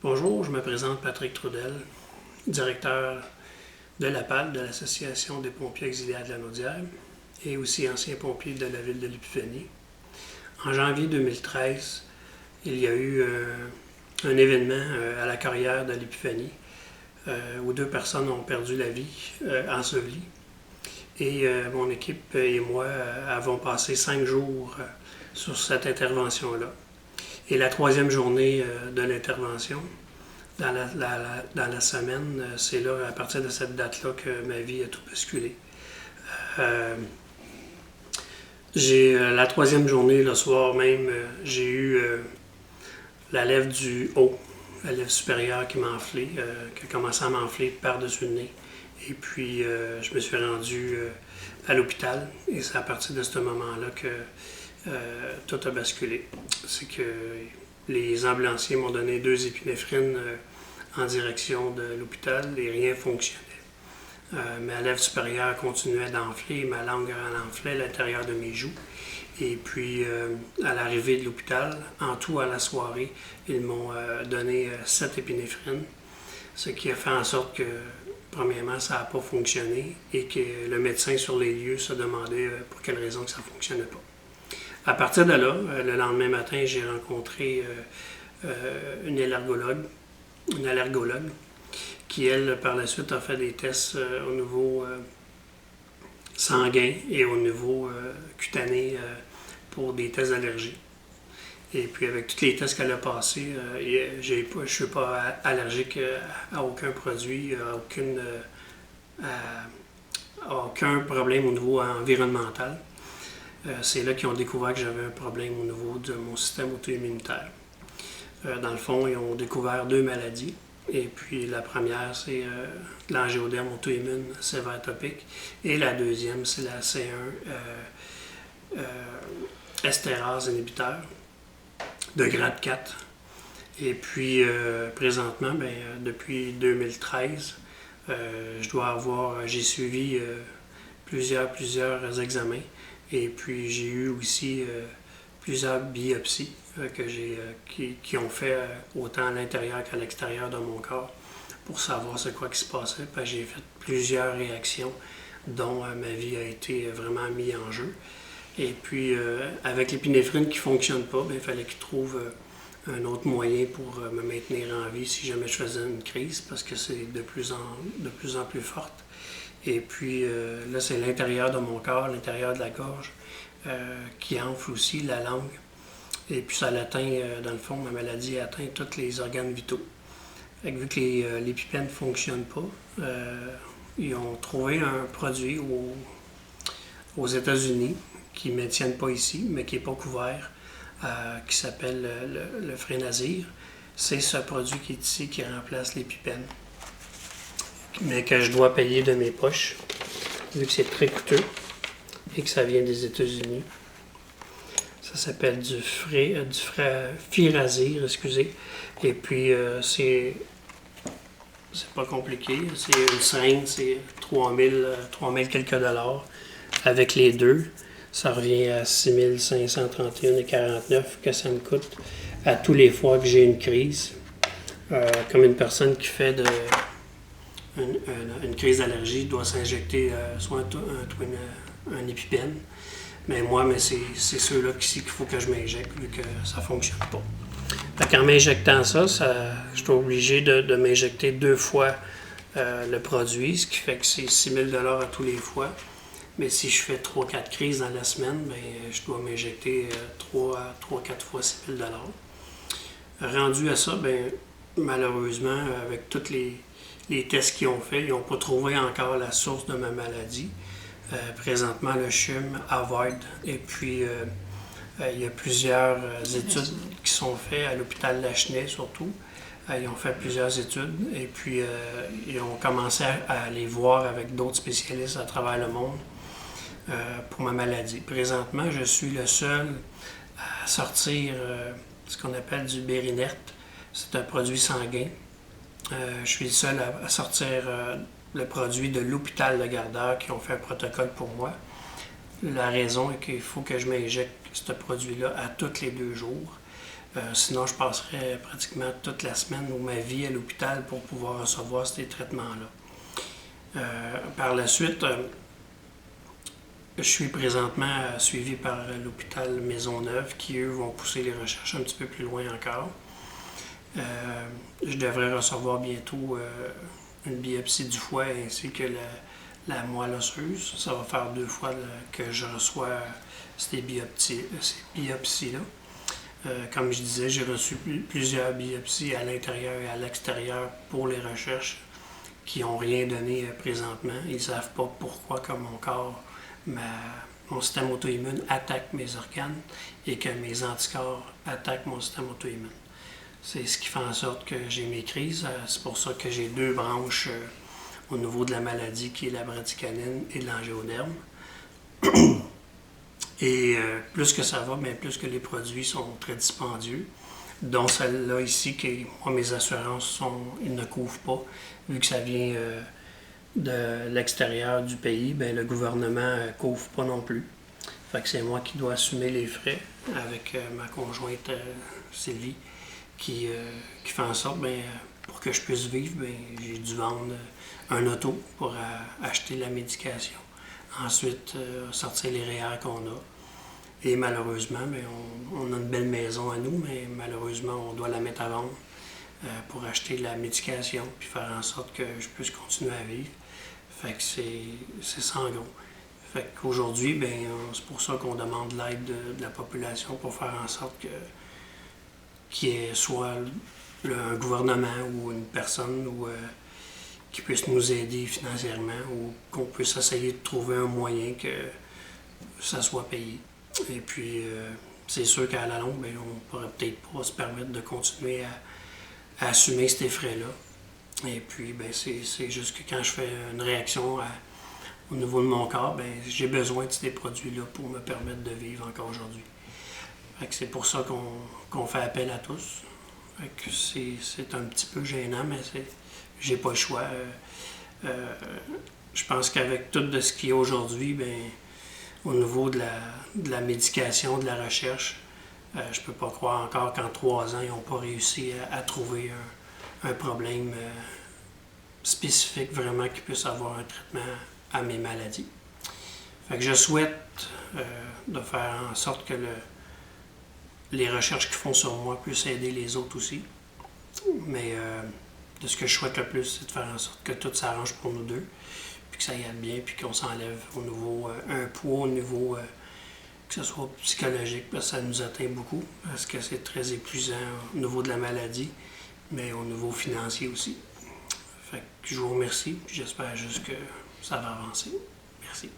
Bonjour, je me présente Patrick Trudel, directeur de l'APAL, de l'Association des pompiers auxiliaires de la Naudière, et aussi ancien pompier de la ville de l'Épiphanie. En janvier 2013, il y a eu un événement à la carrière de l'Épiphanie où 2 personnes ont perdu la vie ensevelies. Et mon équipe et moi avons passé 5 jours sur cette intervention-là. Et la 3e journée de l'intervention, dans la semaine, c'est là, à partir de cette date-là, que ma vie a tout basculé. La 3e journée, le soir même, j'ai eu la lèvre du haut, la lèvre supérieure qui m'a enflé, qui a commencé à m'enfler par-dessus le nez. Et puis, je me suis rendu à l'hôpital et c'est à partir de ce moment-là que tout a basculé. C'est que les ambulanciers m'ont donné 2 épinéphrines en direction de l'hôpital et rien fonctionnait. Ma lèvre supérieure continuait d'enfler, ma langue en enflait à l'intérieur de mes joues. Et puis, à l'arrivée de l'hôpital, en tout à la soirée, ils m'ont donné 7 épinéphrines, ce qui a fait en sorte que, premièrement, ça n'a pas fonctionné et que le médecin sur les lieux se demandait pour quelle raison que ça ne fonctionnait pas. À partir de là, le lendemain matin, j'ai rencontré une allergologue qui, elle, par la suite, a fait des tests au niveau sanguin et au niveau cutané pour des tests d'allergie. Et puis, avec tous les tests qu'elle a passés, je ne suis pas allergique à aucun produit, à aucun problème au niveau environnemental. C'est là qu'ils ont découvert que j'avais un problème au niveau de mon système auto-immunitaire. Dans le fond, ils ont découvert 2 maladies. Et puis la première, c'est l'angioderme auto-immune sévère topique. Et la deuxième, c'est la C1 estérase inhibiteur de grade 4. Et puis présentement, depuis 2013, j'ai suivi plusieurs examens. Et puis j'ai eu aussi plusieurs biopsies qui ont fait autant à l'intérieur qu'à l'extérieur de mon corps pour savoir ce quoi qui se passait. Puis j'ai fait plusieurs réactions dont ma vie a été vraiment mise en jeu. Et puis avec l'épinéphrine qui ne fonctionne pas, il fallait qu'ils trouvent un autre moyen pour me maintenir en vie si jamais je faisais une crise parce que c'est de plus en plus forte. Et puis là, c'est l'intérieur de mon corps, l'intérieur de la gorge, qui enfle aussi, la langue. Et puis ça l'atteint, dans le fond, ma maladie atteint tous les organes vitaux. Vu que l'épipène ne fonctionne pas, ils ont trouvé un produit aux États-Unis qui ne me tiennent pas ici, mais qui n'est pas couvert, qui s'appelle le Frénazir. C'est ce produit qui est ici qui remplace l'épipène, mais que je dois payer de mes poches, vu que c'est très coûteux et que ça vient des États-Unis. Ça s'appelle du Firazir, excusez. Et puis, c'est pas compliqué. C'est une seringue, c'est 3000 quelques dollars. Avec les 2, ça revient à 6531,49 que ça me coûte à tous les fois que j'ai une crise. Comme une personne qui fait une crise d'allergie doit s'injecter soit un épipène. Mais moi, c'est ceux-là qu'il faut que je m'injecte vu que ça ne fonctionne pas. En m'injectant ça, je suis obligé de m'injecter 2 fois le produit, ce qui fait que c'est 6 000 $ à tous les fois. Mais si je fais 3-4 crises dans la semaine, je dois m'injecter 3-4 fois 6 000 $. Rendu à ça, malheureusement, avec tous les tests qu'ils ont fait, ils n'ont pas trouvé encore la source de ma maladie. Présentement, le CHUM avoid. Et puis, il y a plusieurs études qui sont faites à l'hôpital Lachenay surtout. Ils ont fait plusieurs études et puis ils ont commencé à aller voir avec d'autres spécialistes à travers le monde pour ma maladie. Présentement, je suis le seul à sortir ce qu'on appelle du Bérinert. C'est un produit sanguin. Je suis le seul à sortir le produit de l'hôpital de Gardeur qui ont fait un protocole pour moi. La raison est qu'il faut que je m'injecte ce produit-là à tous les 2 jours. Sinon, je passerais pratiquement toute la semaine ou ma vie à l'hôpital pour pouvoir recevoir ces traitements-là. Par la suite, je suis présentement suivi par l'hôpital Maisonneuve qui, eux, vont pousser les recherches un petit peu plus loin encore. Je devrais recevoir bientôt une biopsie du foie ainsi que la moelle osseuse. Ça va faire 2 fois que je reçois ces biopsies-là. Comme je disais, j'ai reçu plusieurs biopsies à l'intérieur et à l'extérieur pour les recherches qui n'ont rien donné présentement. Ils ne savent pas pourquoi que mon corps, mon système auto-immune attaque mes organes et que mes anticorps attaquent mon système auto-immune. C'est ce qui fait en sorte que j'ai mes crises. C'est pour ça que j'ai 2 branches au niveau de la maladie qui est la bradycanine et l'angioderme. Et plus que ça va, bien plus que les produits sont très dispendieux, dont celle-là ici, que moi, mes assurances ils ne couvrent pas, vu que ça vient de l'extérieur du pays, bien, le gouvernement ne couvre pas non plus. Fait que c'est moi qui dois assumer les frais avec ma conjointe Sylvie, qui fait en sorte, bien, pour que je puisse vivre, bien, j'ai dû vendre un auto pour acheter la médication. Ensuite, sortir les REER qu'on a. Et malheureusement, bien, on a une belle maison à nous, mais malheureusement, on doit la mettre à vendre pour acheter la médication puis faire en sorte que je puisse continuer à vivre. Fait que c'est sans gros. Fait qu'aujourd'hui, bien, c'est pour ça qu'on demande l'aide de la population pour faire en sorte qu'il y ait soit un gouvernement ou une personne qui puisse nous aider financièrement ou qu'on puisse essayer de trouver un moyen que ça soit payé. Et puis, c'est sûr qu'à la longue, bien, on ne pourrait peut-être pas se permettre de continuer à assumer ces frais-là. Et puis, bien, c'est juste que quand je fais une réaction au niveau de mon corps, bien, j'ai besoin de ces produits-là pour me permettre de vivre encore aujourd'hui. C'est pour ça qu'on fait appel à tous. C'est un petit peu gênant, mais j'ai pas le choix. Je pense qu'avec tout de ce qu'il y a aujourd'hui, bien, au niveau de la médication, de la recherche, je ne peux pas croire encore qu'en 3 ans, ils n'ont pas réussi à trouver un problème spécifique vraiment qui puisse avoir un traitement à mes maladies. Fait que je souhaite de faire en sorte que les recherches qu'ils font sur moi puissent aider les autres aussi. Mais de ce que je souhaite le plus, c'est de faire en sorte que tout s'arrange pour nous deux, puis que ça y aille bien, puis qu'on s'enlève au niveau un poids, au niveau que ce soit psychologique, parce que ça nous atteint beaucoup, parce que c'est très épuisant au niveau de la maladie, mais au niveau financier aussi. Fait que je vous remercie, j'espère juste que ça va avancer. Merci.